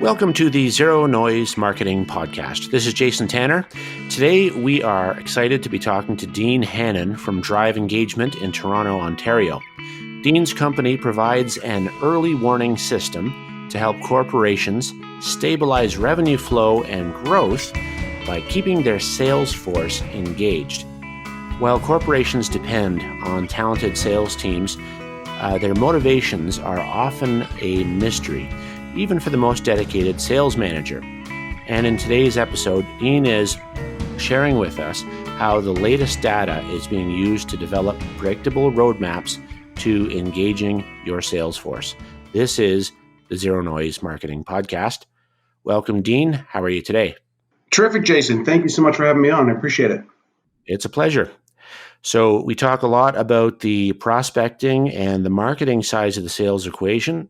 Welcome to the Zero Noise Marketing Podcast. This is Jason Tanner. Today we are excited to be talking to Dean Hannon from Drive Engagement in Toronto, Ontario. Dean's company provides an early warning system to help corporations stabilize revenue flow and growth by keeping their sales force engaged. While corporations depend on talented sales teams, their motivations are often a mystery, even for the most dedicated sales manager. And in today's episode, Dean is sharing with us how the latest data is being used to develop predictable roadmaps to engaging your sales force. This is the Zero Noise Marketing Podcast. Welcome, Dean. How are you today? Terrific, Jason. Thank you so much for having me on. I appreciate it. It's a pleasure. So we talk a lot about the prospecting and the marketing side of the sales equation,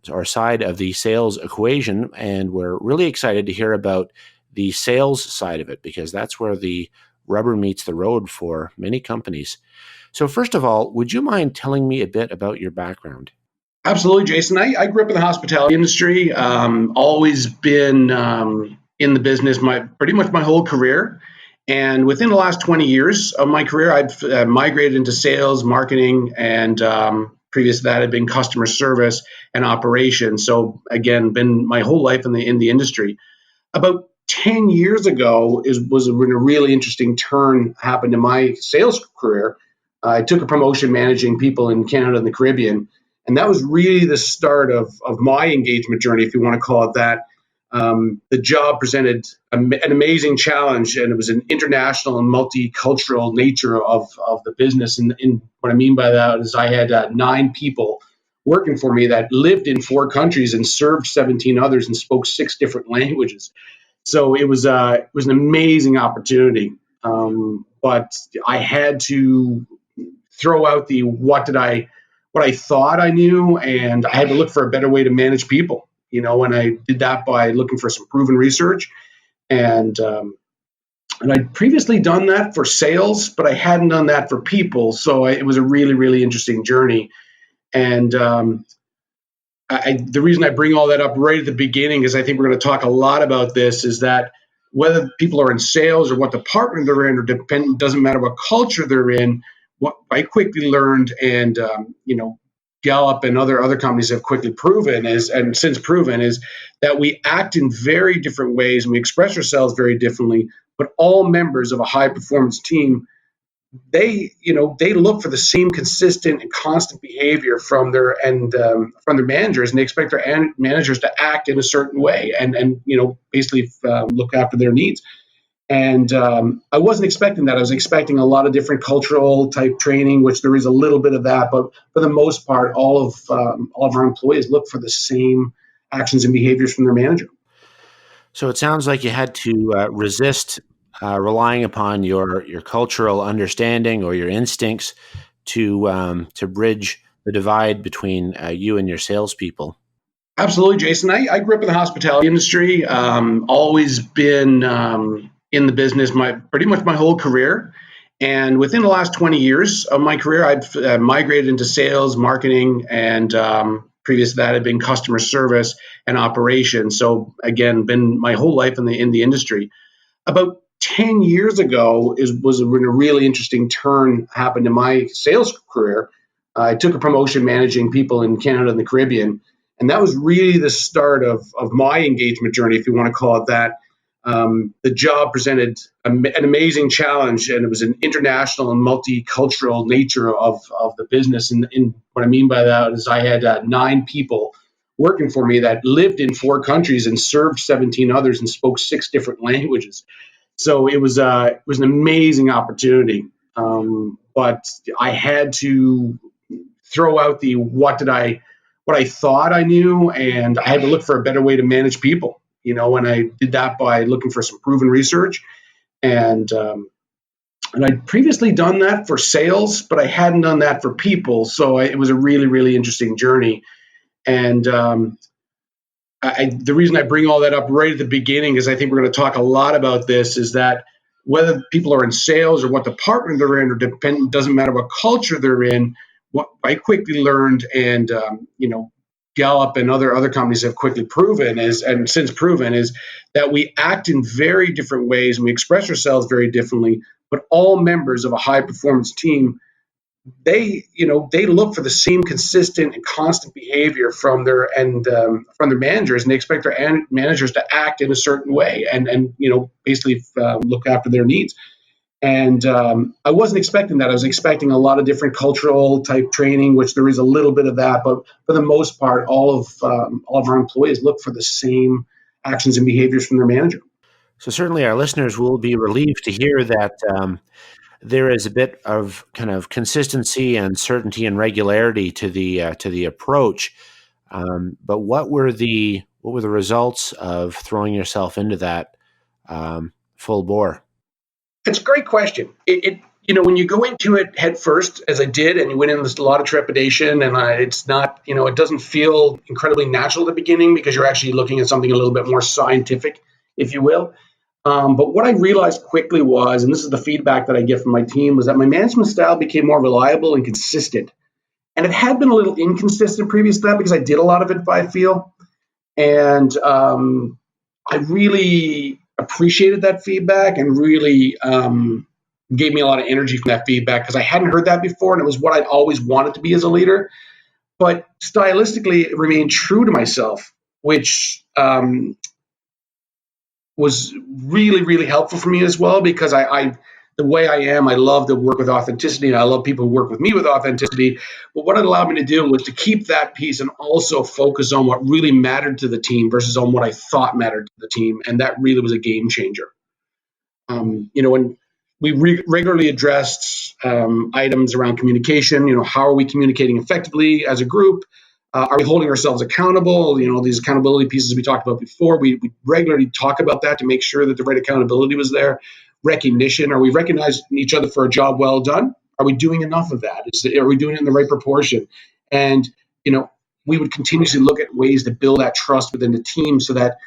and we're really excited to hear about the sales side of it because that's where the rubber meets the road for many companies. So first of all, would you mind telling me a bit about your background? Absolutely, Jason. I grew up in the hospitality industry, always been in the business pretty much my whole career. And within the last 20 years of my career, I've migrated into sales, marketing, and previous to that, I've been customer service and operations. So again, been my whole life in the industry. About 10 years ago was when a really interesting turn happened in my sales career. I took a promotion managing people in Canada and the Caribbean, and that was really the start of my engagement journey, if you want to call it that. The job presented an amazing challenge, and it was an international and multicultural nature of the business. And what I mean by that is I had 9 people working for me that lived in 4 countries and served 17 others and spoke 6 different languages. So it was an amazing opportunity. But I had to throw out what I thought I knew, and I had to look for a better way to manage people. And I did that by looking for some proven research, and I'd previously done that for sales, but I hadn't done that for people. So it was a really, really interesting journey. And the reason I bring all that up right at the beginning is I think we're going to talk a lot about this. Is that whether people are in sales or what department they're in, or doesn't matter what culture they're in. What I quickly learned, and Gallup and other companies have quickly proven is that we act in very different ways and we express ourselves very differently, but all members of a high performance team, they look for the same consistent and constant behavior from their managers, and they expect their managers to act in a certain way and basically look after their needs. And I wasn't expecting that. I was expecting a lot of different cultural type training, which there is a little bit of that. But for the most part, all of our employees look for the same actions and behaviors from their manager. So it sounds like you had to resist relying upon your cultural understanding or your instincts to bridge the divide between you and your salespeople. Absolutely, Jason. I grew up in the hospitality industry, always been in the business pretty much my whole career. And within the last 20 years of my career, I've migrated into sales, marketing, and previous to that, I've been customer service and operations. So again, been my whole life in the industry. About 10 years ago was when a really interesting turn happened in my sales career. I took a promotion managing people in Canada and the Caribbean, and that was really the start of my engagement journey, if you want to call it that. The job presented an amazing challenge, and it was an international and multicultural nature of the business. And what I mean by that is I had 9 people working for me that lived in 4 countries and served 17 others and spoke 6 different languages. So it was an amazing opportunity. But I had to throw out what I thought I knew, and I had to look for a better way to manage people. And I did that by looking for some proven research, and I'd previously done that for sales, but I hadn't done that for people. So it was a really, really interesting journey. And the reason I bring all that up right at the beginning is I think we're going to talk a lot about this. Is that whether people are in sales or what department they're in, or doesn't matter what culture they're in. What I quickly learned, and Gallup and other companies have quickly proven is that we act in very different ways and we express ourselves very differently. But all members of a high performance team, they look for the same consistent and constant behavior from their managers, and they expect their managers to act in a certain way and basically look after their needs. And I wasn't expecting that. I was expecting a lot of different cultural type training, which there is a little bit of that, but for the most part, all of our employees look for the same actions and behaviors from their manager. So certainly our listeners will be relieved to hear that there is a bit of kind of consistency and certainty and regularity to the approach. But what were the results of throwing yourself into that full bore? It's a great question. When you go into it head first, as I did, and you went in with a lot of trepidation, and it's not, it doesn't feel incredibly natural at the beginning because you're actually looking at something a little bit more scientific, if you will. But what I realized quickly was, and this is the feedback that I get from my team, was that my management style became more reliable and consistent. And it had been a little inconsistent previous to that because I did a lot of it by feel. And I really appreciated that feedback and really gave me a lot of energy from that feedback because I hadn't heard that before, and it was what I'd always wanted to be as a leader. But stylistically, it remained true to myself, which was really, really helpful for me as well because the way I am, I love to work with authenticity, and I love people who work with me with authenticity. But what it allowed me to do was to keep that piece and also focus on what really mattered to the team versus on what I thought mattered to the team. And that really was a game changer. When we regularly addressed items around communication, how are we communicating effectively as a group? Are we holding ourselves accountable? These accountability pieces we talked about before, we regularly talk about that to make sure that the right accountability was there. Recognition, are we recognizing each other for a job well done? Are we doing enough of that? Are we doing it in the right proportion? And, we would continuously look at ways to build that trust within the team so that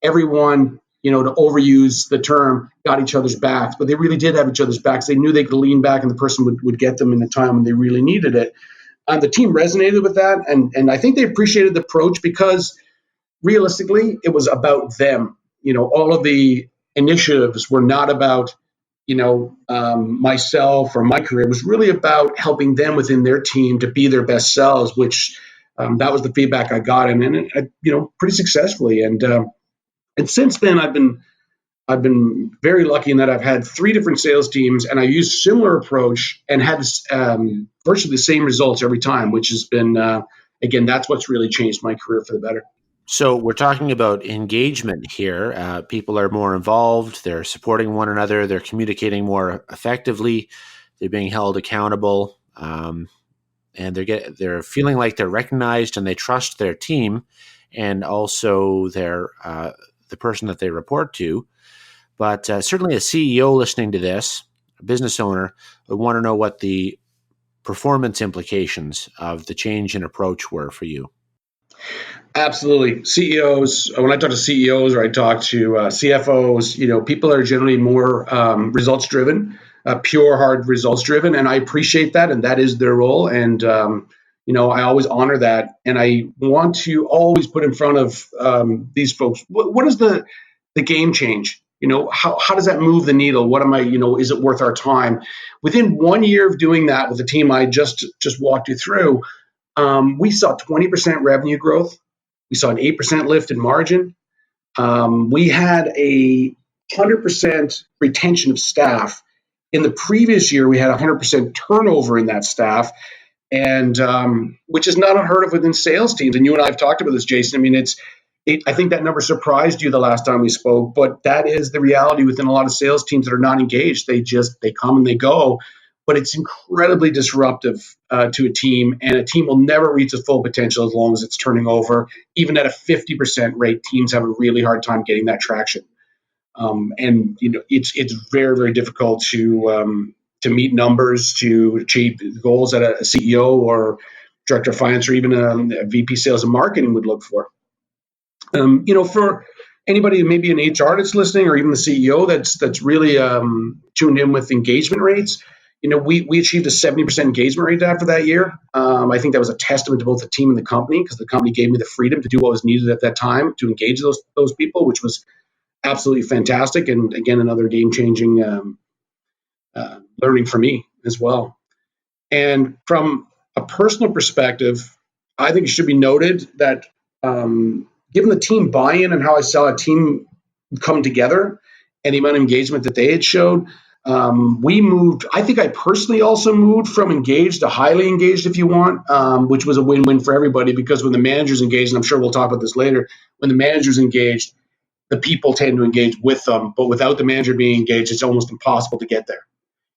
everyone, to overuse the term, got each other's backs, but they really did have each other's backs. They knew they could lean back and the person would get them in the time when they really needed it. The team resonated with that, and I think they appreciated the approach because realistically, it was about them. All of the initiatives were not about, myself or my career. It was really about helping them within their team to be their best selves, which that was the feedback I got, and pretty successfully. And since then, I've been very lucky in that I've had 3 different sales teams, and I used similar approach and had virtually the same results every time, which has been, again, that's what's really changed my career for the better. So we're talking about engagement here. People are more involved. They're supporting one another. They're communicating more effectively. They're being held accountable, and they're feeling like they're recognized, and they trust their team, and also their the person that they report to. But certainly, a CEO listening to this, a business owner, would want to know what the performance implications of the change in approach were for you. Absolutely. CEOs, when I talk to CEOs or I talk to CFOs, people are generally more results driven, pure hard results driven. And I appreciate that. And that is their role. And, I always honor that. And I want to always put in front of these folks, what is the game change? How does that move the needle? What am I, is it worth our time? Within 1 year of doing that with the team I just walked you through, we saw 20% revenue growth. We saw an 8% lift in margin. We had a 100% retention of staff. In the previous year, we had 100% turnover in that staff, and which is not unheard of within sales teams. And you and I have talked about this, Jason. I mean, I think that number surprised you the last time we spoke, but that is the reality within a lot of sales teams that are not engaged. They come and they go. But it's incredibly disruptive to a team, and a team will never reach its full potential as long as it's turning over. Even at a 50% rate, teams have a really hard time getting that traction. And it's very, very difficult to meet numbers, to achieve goals that a CEO or director of finance or even a VP sales and marketing would look for. For anybody, maybe an HR that's listening, or even the CEO that's really tuned in with engagement rates. we achieved a 70% engagement rate after that year. I think that was a testament to both the team and the company, because the company gave me the freedom to do what was needed at that time to engage those people, which was absolutely fantastic. And again, another game-changing learning for me as well. And from a personal perspective, I think it should be noted that given the team buy-in and how I saw a team come together and the amount of engagement that they had showed, we moved. I think I personally also moved from engaged to highly engaged, if you want, which was a win-win for everybody, because when the manager's engaged, and I'm sure we'll talk about this later, when the manager's engaged, the people tend to engage with them. But without the manager being engaged, it's almost impossible to get there.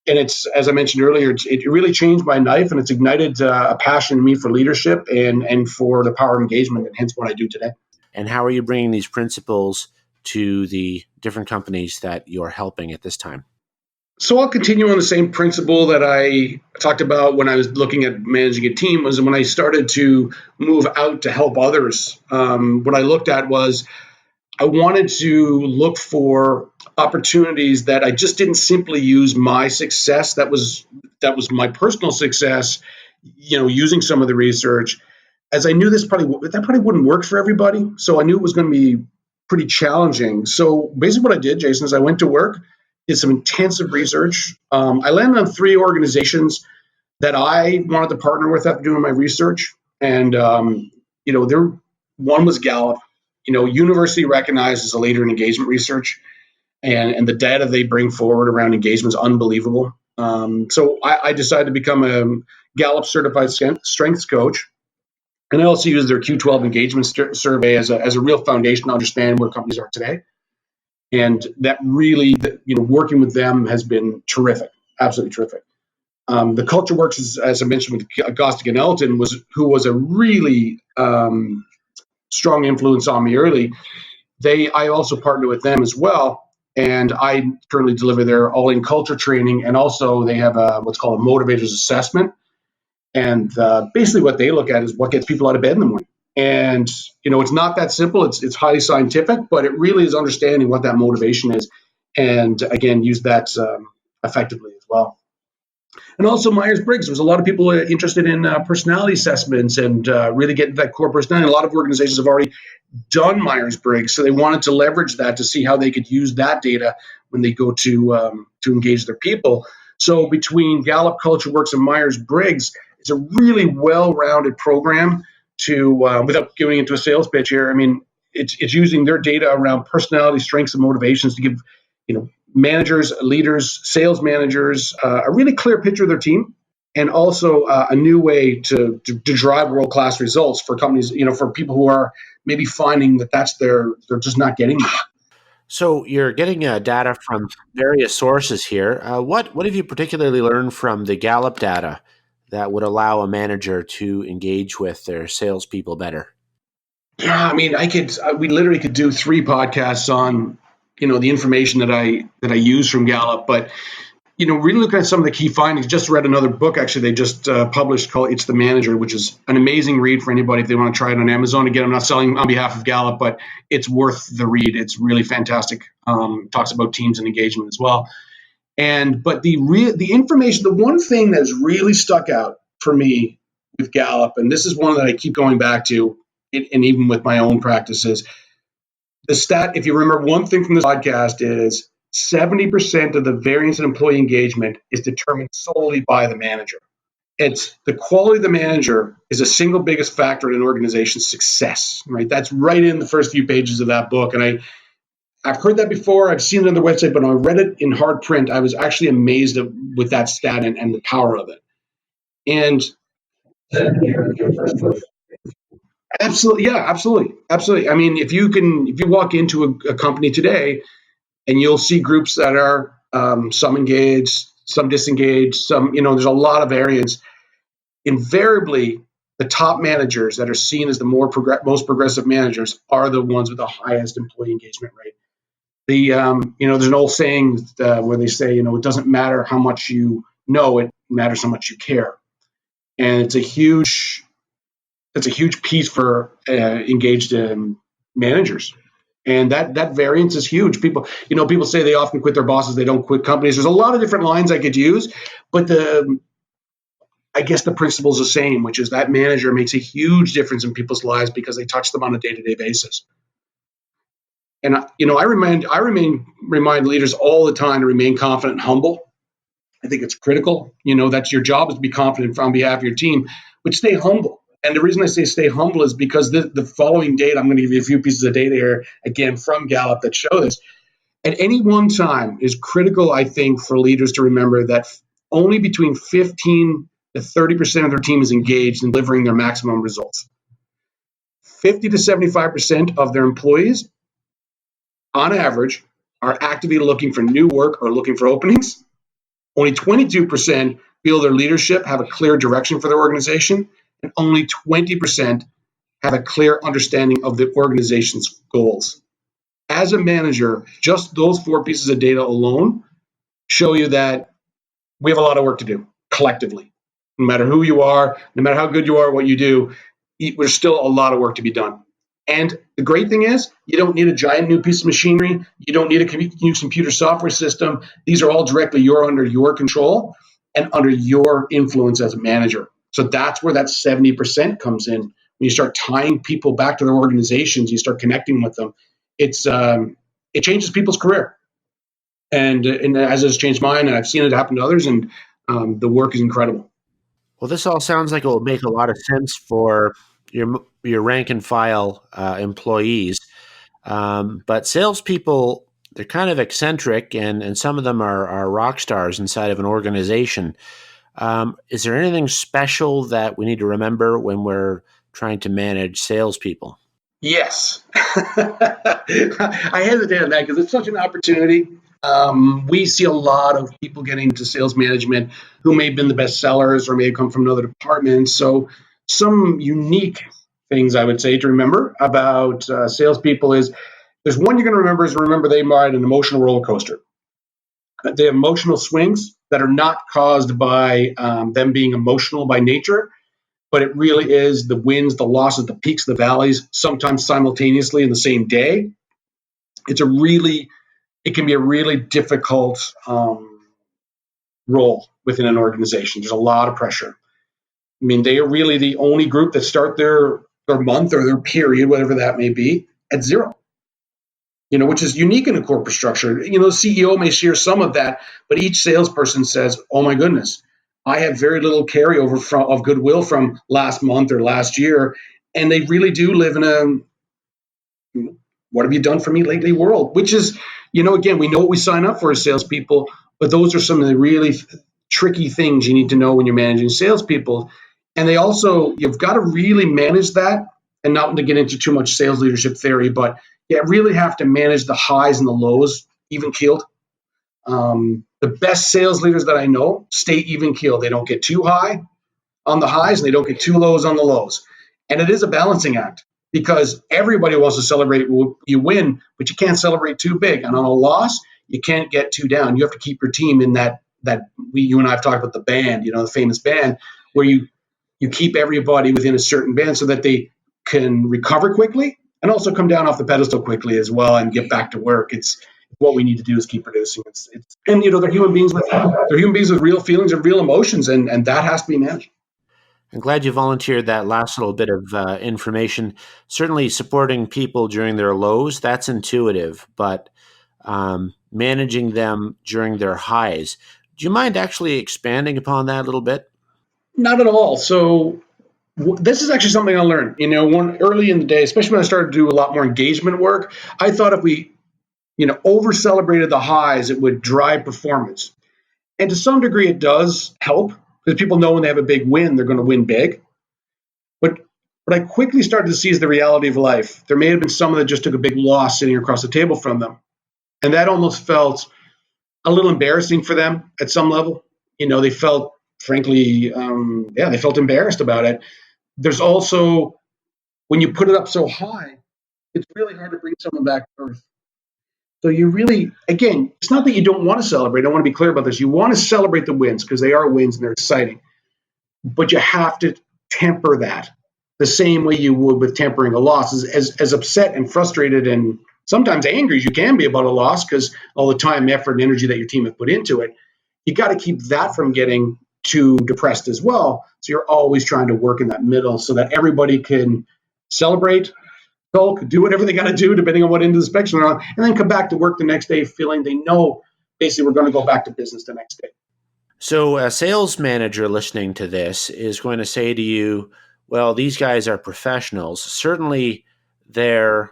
And it's, as I mentioned earlier, it really changed my life, and it's ignited a passion in me for leadership and for the power of engagement, and hence what I do today. And how are you bringing these principles to the different companies that you're helping at this time? So I'll continue on the same principle that I talked about when I was looking at managing a team. Was when I started to move out to help others. What I looked at was I wanted to look for opportunities that I just didn't simply use my success. That was my personal success, using some of the research, as I knew that probably wouldn't work for everybody. So I knew it was going to be pretty challenging. So basically what I did, Jason, is I went to work, did some intensive research. I landed on 3 organizations that I wanted to partner with after doing my research. And, one was Gallup, university recognized as a leader in engagement research, and the data they bring forward around engagement is unbelievable. So I decided to become a Gallup certified strengths coach. And I also use their Q12 engagement survey as a real foundation to understand where companies are today. And that really, working with them has been terrific, absolutely terrific. The Culture Works, as I mentioned, with Gostick and Elton, who was a really strong influence on me early. I also partner with them as well, and I currently deliver their all-in culture training, and also they have what's called a motivators assessment. And basically what they look at is what gets people out of bed in the morning. And, it's not that simple. It's highly scientific, but it really is understanding what that motivation is. And again, use that effectively as well. And also Myers-Briggs. There's a lot of people interested in personality assessments and really getting that core personality. A lot of organizations have already done Myers-Briggs, so they wanted to leverage that to see how they could use that data when they go to engage their people. So between Gallup, Culture Works, and Myers-Briggs, it's a really well-rounded program to, without going into a sales pitch here, I mean, it's using their data around personality, strengths, and motivations to give, managers, leaders, sales managers a really clear picture of their team, and also a new way to drive world-class results for companies, for people who are maybe finding that they're just not getting that. So you're getting data from various sources here. What have you particularly learned from the Gallup data that would allow a manager to engage with their salespeople better? Yeah, I mean, we literally could do 3 podcasts on, the information that I use from Gallup, but really looking at some of the key findings. Just read another book, actually, they just published called It's the Manager, which is an amazing read for anybody if they want to try it on Amazon. Again, I'm not selling on behalf of Gallup, but it's worth the read. It's really fantastic. Talks about teams and engagement as well. But the information, the one thing that's really stuck out for me with Gallup, and this is one that I keep going back to, and even with my own practices, the stat, if you remember one thing from this podcast, is 70% of the variance in employee engagement is determined solely by the manager. It's the quality of the manager is the single biggest factor in an organization's success, right? That's right in the first few pages of that book. And I've heard that before. I've seen it on the website, but when I read it in hard print, I was actually amazed with that stat and the power of it. And absolutely, yeah, absolutely. I mean, if you walk into a company today, and you'll see groups that are some engaged, some disengaged, some, there's a lot of variance. Invariably, the top managers that are seen as the most progressive managers are the ones with the highest employee engagement rate. There's an old saying where they say, it doesn't matter how much you know, it matters how much you care. And it's a huge piece for engaged managers. And that variance is huge. People say they often quit their bosses, they don't quit companies. There's a lot of different lines I could use, but I guess the principle is the same, which is that manager makes a huge difference in people's lives because they touch them on a day-to-day basis. And I remind leaders all the time to remain confident and humble. I think it's critical. That's your job, is to be confident on behalf of your team, but stay humble. And the reason I say stay humble is because the following data, I'm going to give you a few pieces of data here, again, from Gallup, that show this. At any one time is critical, I think, for leaders to remember that only between 15 to 30% of their team is engaged in delivering their maximum results. 50 to 75% of their employees, on average, are actively looking for new work or looking for openings. Only 22% feel their leadership have a clear direction for their organization, and only 20% have a clear understanding of the organization's goals. As a manager, just those 4 pieces of data alone show you that we have a lot of work to do collectively. No matter who you are, no matter how good you are, what you do, there's still a lot of work to be done. And the great thing is, you don't need a giant new piece of machinery. You don't need a new computer software system. These are all directly under your control and under your influence as a manager. So that's where that 70% comes in. When you start tying people back to their organizations, you start connecting with them. It changes people's career. And as it's changed mine, and I've seen it happen to others, and the work is incredible. Well, this all sounds like it will make a lot of sense for your rank and file employees. But salespeople, they're kind of eccentric, and some of them are rock stars inside of an organization. Is there anything special that we need to remember when we're trying to manage salespeople? Yes. I hesitate on that because it's such an opportunity. We see a lot of people getting into sales management who may have been the best sellers or may have come from another department. So some unique things I would say to remember about salespeople is, there's one you're going to remember they ride an emotional roller coaster. They have emotional swings that are not caused by them being emotional by nature, but it really is the wins, the losses, the peaks, the valleys, sometimes simultaneously in the same day. It can be a really difficult role within an organization. There's a lot of pressure. I mean, they are really the only group that start their month or their period, whatever that may be, at zero. Which is unique in a corporate structure. The CEO may share some of that, but each salesperson says, "Oh my goodness, I have very little carryover of goodwill from last month or last year," and they really do live in a "what have you done for me lately" world. Which is, again, we know what we sign up for as salespeople, but those are some of the really tricky things you need to know when you're managing salespeople. And you've got to really manage that, and not to get into too much sales leadership theory, but you really have to manage the highs and the lows, even keeled. The best sales leaders that I know stay even keeled. They don't get too high on the highs, and they don't get too lows on the lows. And it is a balancing act, because everybody wants to celebrate you win, but you can't celebrate too big. And on a loss, you can't get too down. You have to keep your team in that you and I have talked about the band, the famous band, where you keep everybody within a certain band so that they can recover quickly and also come down off the pedestal quickly as well and get back to work. It's what we need to do is keep producing. And they're human beings with real feelings and real emotions, and that has to be managed. I'm glad you volunteered that last little bit of information. Certainly supporting people during their lows, that's intuitive, but managing them during their highs. Do you mind actually expanding upon that a little bit? Not at all. So this is actually something I learned, early in the day, especially when I started to do a lot more engagement work. I thought if we, over celebrated the highs, it would drive performance. And to some degree, it does help, because people know when they have a big win, they're going to win big. But what I quickly started to see is the reality of life. There may have been someone that just took a big loss sitting across the table from them. And that almost felt a little embarrassing for them at some level. They felt, frankly, they felt embarrassed about it. There's also, when you put it up so high, it's really hard to bring someone back to earth. So you really, again, it's not that you don't want to celebrate. I want to be clear about this. You want to celebrate the wins because they are wins and they're exciting. But you have to temper that the same way you would with tempering a loss. As upset and frustrated and sometimes angry as you can be about a loss because all the time, effort, and energy that your team have put into it. You got to keep that from getting too depressed as well. So you're always trying to work in that middle so that everybody can celebrate, sulk, do whatever they got to do depending on what end of the spectrum they're on, and then come back to work the next day feeling they know basically we're going to go back to business the next day. So a sales manager listening to this is going to say to you, well, these guys are professionals. Certainly their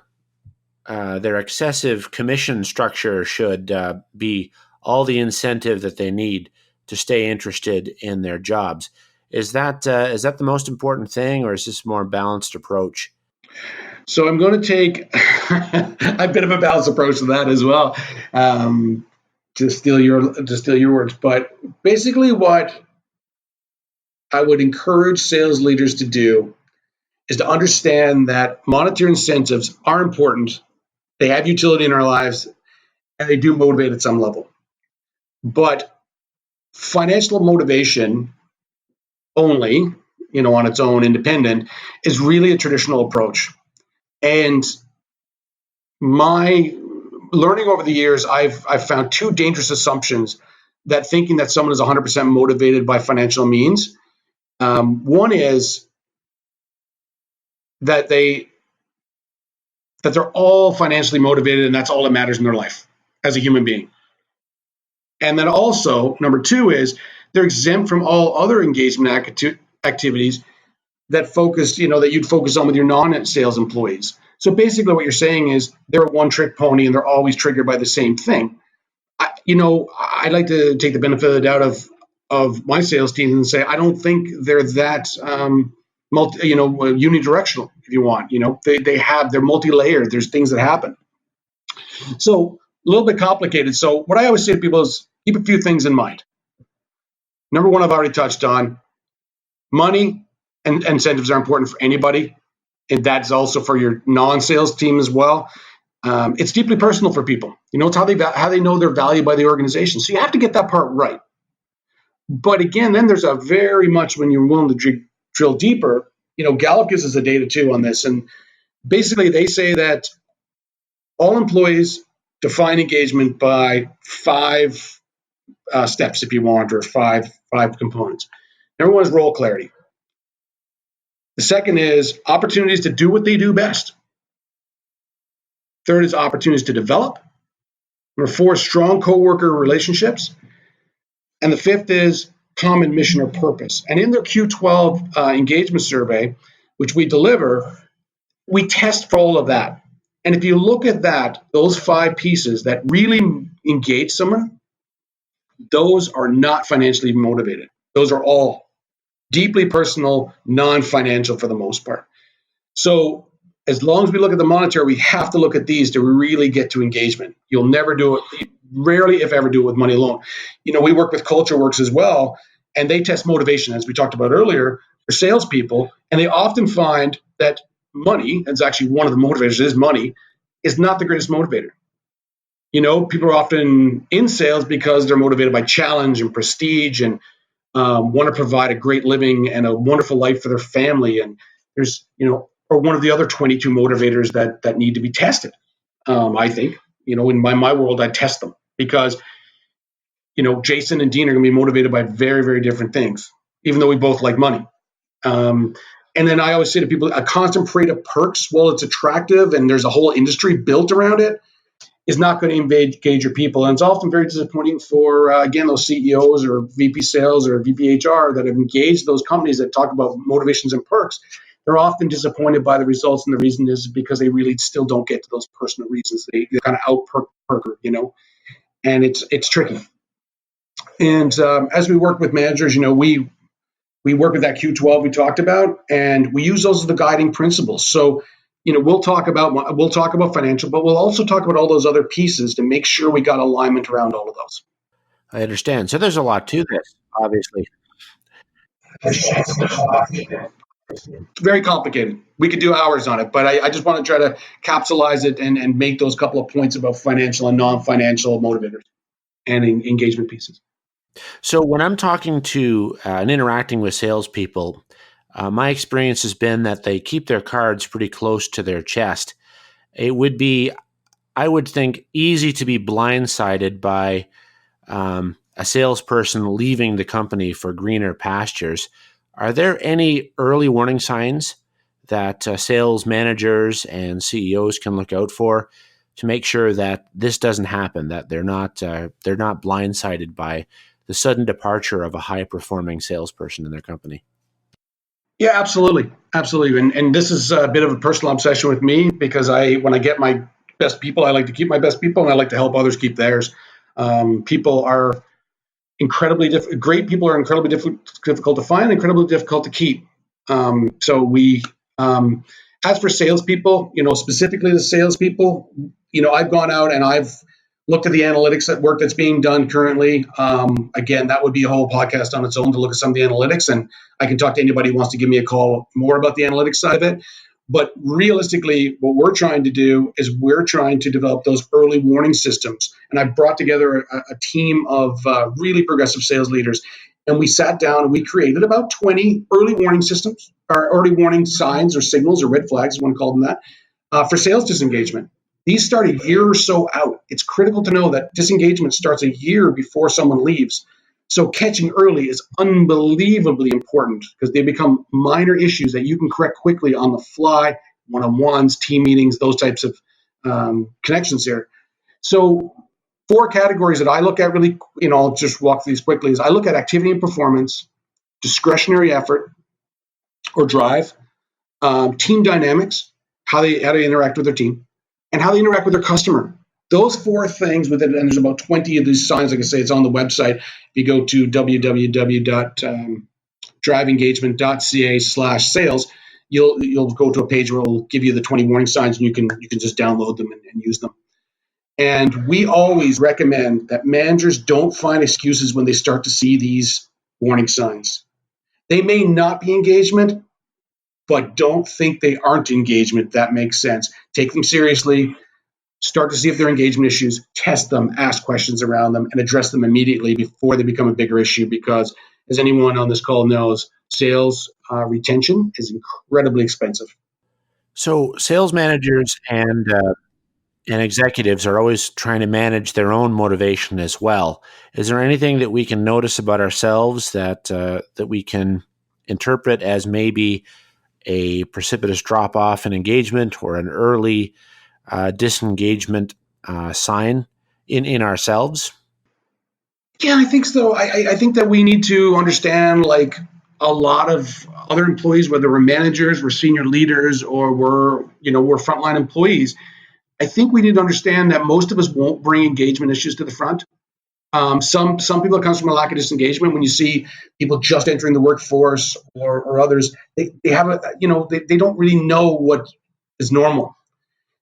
excessive commission structure should be all the incentive that they need to stay interested in their jobs. Is that the most important thing, or is this a more balanced approach? So I'm going to take a bit of a balanced approach to that as well, to steal your words. But basically, what I would encourage sales leaders to do is to understand that monetary incentives are important. They have utility in our lives, and they do motivate at some level. But financial motivation only, on its own, independent, is really a traditional approach. And my learning over the years, I've found two dangerous assumptions that thinking that someone is 100% motivated by financial means. One is that they're all financially motivated and that's all that matters in their life as a human being. And then also, number two is they're exempt from all other engagement activities that that you'd focus on with your non-sales employees. So basically what you're saying is they're a one-trick pony and they're always triggered by the same thing. I'd like to take the benefit of the doubt of my sales team and say, I don't think they're that unidirectional, if you want. They're multi-layered. There's things that happen. So a little bit complicated. So what I always say to people is keep a few things in mind. Number one, I've already touched on. Money and incentives are important for anybody. And that's also for your non-sales team as well. It's deeply personal for people. It's how they know they're valued by the organization. So you have to get that part right. But again, then there's a very much when you're willing to drill deeper. Gallup gives us the data too on this, and basically they say that all employees define engagement by 5 steps, if you want, or five components. Number one is role clarity. The second is opportunities to do what they do best. Third is opportunities to develop. Number 4, strong coworker relationships. And the fifth is common mission or purpose. And in their Q12 engagement survey, which we deliver, we test for all of that. And if you look at those 5 pieces that really engage someone, those are not financially motivated. Those are all deeply personal, non-financial for the most part. So as long as we look at the monetary, we have to look at these to really get to engagement. You'll never do it, rarely if ever do it with money alone. We work with CultureWorks as well, and they test motivation, as we talked about earlier, for salespeople, and they often find that money, it's actually one of the motivators is money, is not the greatest motivator. People are often in sales because they're motivated by challenge and prestige and want to provide a great living and a wonderful life for their family. And there's, or one of the other 22 motivators that need to be tested. I think, in my world, I test them because, Jason and Dean are going to be motivated by very, very different things, even though we both like money. And then I always say to people, a constant parade of perks, while it's attractive and there's a whole industry built around it, is not going to engage your people. And it's often very disappointing for, again, those CEOs or VP sales or VP HR that have engaged those companies that talk about motivations and perks. They're often disappointed by the results. And the reason is because they really still don't get to those personal reasons. They kind of out-perker, and it's tricky. And as we work with managers, we work with that Q12 we talked about, and we use those as the guiding principles. So, we'll talk about financial, but we'll also talk about all those other pieces to make sure we got alignment around all of those. I understand. So there's a lot to this, obviously. It's very complicated. We could do hours on it, but I just want to try to capsulize it and make those couple of points about financial and non-financial motivators and engagement pieces. So when I'm talking to and interacting with salespeople, my experience has been that they keep their cards pretty close to their chest. It would be I would think, easy to be blindsided by a salesperson leaving the company for greener pastures. Are there any early warning signs that sales managers and CEOs can look out for to make sure that this doesn't happen, that they're not blindsided by the sudden departure of a high-performing salesperson in their company? Yeah, absolutely, absolutely. And this is a bit of a personal obsession with me because when I get my best people, I like to keep my best people, and I like to help others keep theirs. People are great people are incredibly difficult to find, incredibly difficult to keep. So as for salespeople, specifically the salespeople, I've gone out and I've looked at the analytics at work that's being done currently. Again, that would be a whole podcast on its own to look at some of the analytics, and I can talk to anybody who wants to give me a call more about the analytics side of it. But realistically, what we're trying to do is we're trying to develop those early warning systems. And I brought together a team of really progressive sales leaders. And we sat down and we created about 20 early warning systems, or early warning signs or signals or red flags, one called them that, for sales disengagement. These start a year or so out. It's critical to know that disengagement starts a year before someone leaves. So catching early is unbelievably important because they become minor issues that you can correct quickly on the fly, one-on-ones, team meetings, those types of connections here. So 4 categories that I look at really, I'll just walk through these quickly, is I look at activity and performance, discretionary effort or drive, team dynamics, how they interact with their team, and how they interact with their customer. Those 4 things within, and there's about 20 of these signs. Like I say, it's on the website. If you go to www.driveengagement.ca/sales, you'll go to a page where it'll give you the 20 warning signs, and you can just download them and use them. And we always recommend that managers don't find excuses when they start to see these warning signs. They may not be engagement, but don't think they aren't engagement. That makes sense. Take them seriously. Start to see if they're engagement issues, test them, ask questions around them, and address them immediately before they become a bigger issue. Because as anyone on this call knows, sales retention is incredibly expensive. So sales managers and executives are always trying to manage their own motivation as well. Is there anything that we can notice about ourselves that we can interpret as maybe a precipitous drop off in engagement or an early disengagement sign in ourselves? Yeah, I think so. I think that we need to understand, like a lot of other employees, whether we're managers, we're senior leaders, or we're frontline employees. I think we need to understand that most of us won't bring engagement issues to the front. Some people, it comes from a lack of disengagement. When you see people just entering the workforce or others, they have they don't really know what is normal.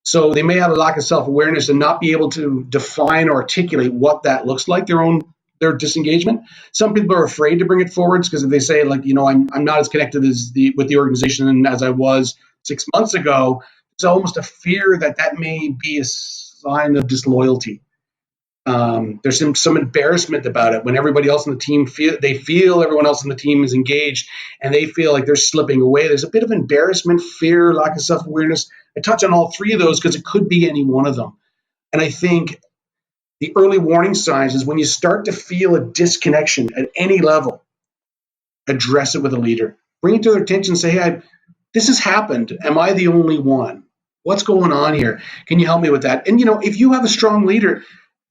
So they may have a lack of self-awareness and not be able to define or articulate what that looks like, their disengagement. Some people are afraid to bring it forwards because if they say, like, I'm not as connected with the organization as I was 6 months ago, it's almost a fear that may be a sign of disloyalty. There's some embarrassment about it when everybody else on the team feel everyone else on the team is engaged and they feel like they're slipping away. There's a bit of embarrassment, fear, lack of self-awareness. I touch on all 3 of those because it could be any one of them. And I think the early warning signs is when you start to feel a disconnection at any level, address it with a leader. Bring it to their attention and say, hey, this has happened. Am I the only one? What's going on here? Can you help me with that? And, if you have a strong leader,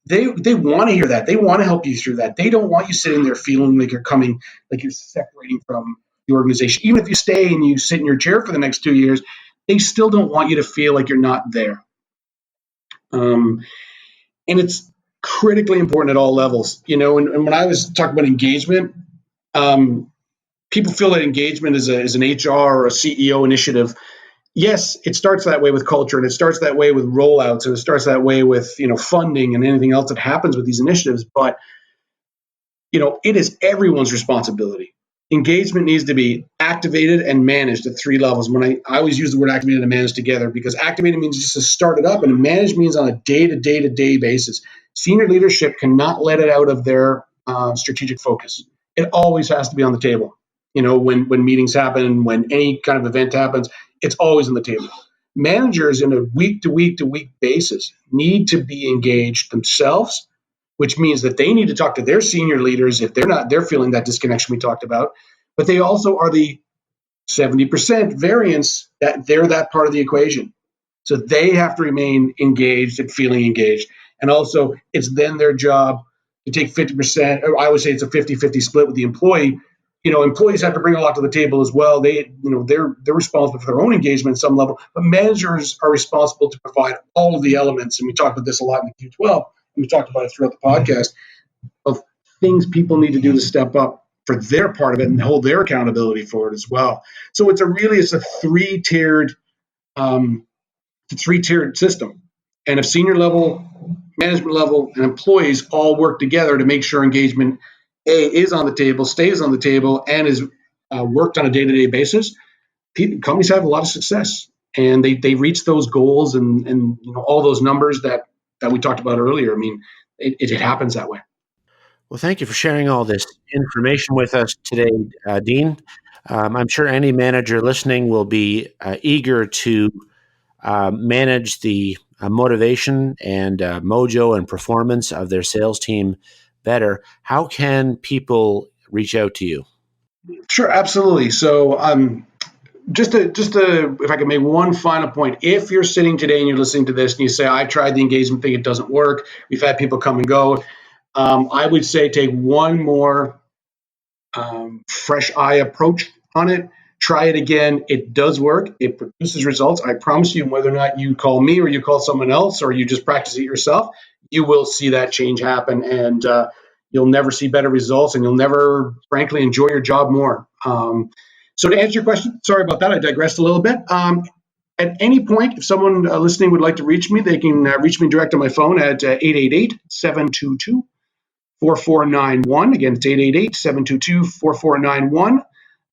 they want to hear that. They want to help you through that. They don't want you sitting there feeling like you're separating from the organization. Even if you stay and you sit in your chair for the next 2 years, they still don't want you to feel like you're not there. And it's critically important at all levels. And when I was talking about engagement, people feel that engagement is an HR or a CEO initiative. Yes, it starts that way with culture, and it starts that way with rollouts, and it starts that way with funding and anything else that happens with these initiatives. But it is everyone's responsibility. Engagement needs to be activated and managed at 3 levels. When I always use the word activated and managed together, because activated means just to start it up, and managed means on a day-to-day basis. Senior leadership cannot let it out of their strategic focus. It always has to be on the table. When meetings happen, when any kind of event happens, it's always on the table. managers in a week to week to week basis need to be engaged themselves, which means that they need to talk to their senior leaders if they're feeling that disconnection we talked about. But they also are the 70% variance that they're that part of the equation. So they have to remain engaged and feeling engaged. And also, it's then their job to take 50%, or I would say it's a 50-50 split with the employee. Employees have to bring a lot to the table as well. They're responsible for their own engagement at some level, but managers are responsible to provide all of the elements. And we talked about this a lot in the Q12, and we talked about it throughout the podcast, of things people need to do to step up for their part of it and hold their accountability for it as well. So it's a three-tiered system. And if senior level, management level, and employees all work together to make sure engagement is on the table, stays on the table, and is worked on a day-to-day basis, companies have a lot of success, and they reach those goals and all those numbers that we talked about earlier. I mean, it happens that way. Well, thank you for sharing all this information with us today, Dean. I'm sure any manager listening will be eager to manage the motivation and mojo and performance of their sales team better. How can people reach out to you? Sure, absolutely. So just to, if I can make one final point, if you're sitting today and you're listening to this and you say, I tried the engagement thing, it doesn't work, we've had people come and go, I would say take one more fresh eye approach on it. Try it again. It does work. It produces results. I promise you, whether or not you call me or you call someone else or you just practice it yourself, you will see that change happen, and you'll never see better results, and you'll never, frankly, enjoy your job more. So to answer your question, sorry about that. I digressed a little bit. At any point, if someone listening would like to reach me, they can reach me direct on my phone at 888-722-4491. Again, it's 888-722-4491.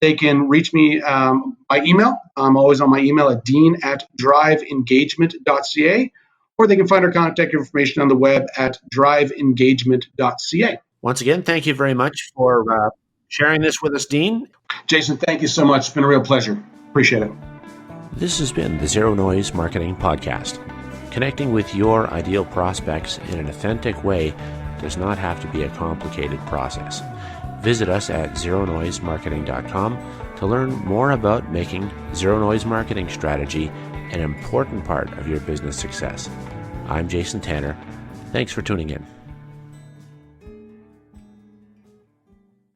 They can reach me by email. I'm always on my email at dean@driveengagement.ca, or they can find our contact information on the web at driveengagement.ca. Once again, thank you very much for sharing this with us, Dean. Jason, thank you so much. It's been a real pleasure. Appreciate it. This has been the Zero Noise Marketing Podcast. Connecting with your ideal prospects in an authentic way does not have to be a complicated process. Visit us at zeronoisemarketing.com to learn more about making zero noise marketing strategy an important part of your business success. I'm Jason Tanner. Thanks for tuning in.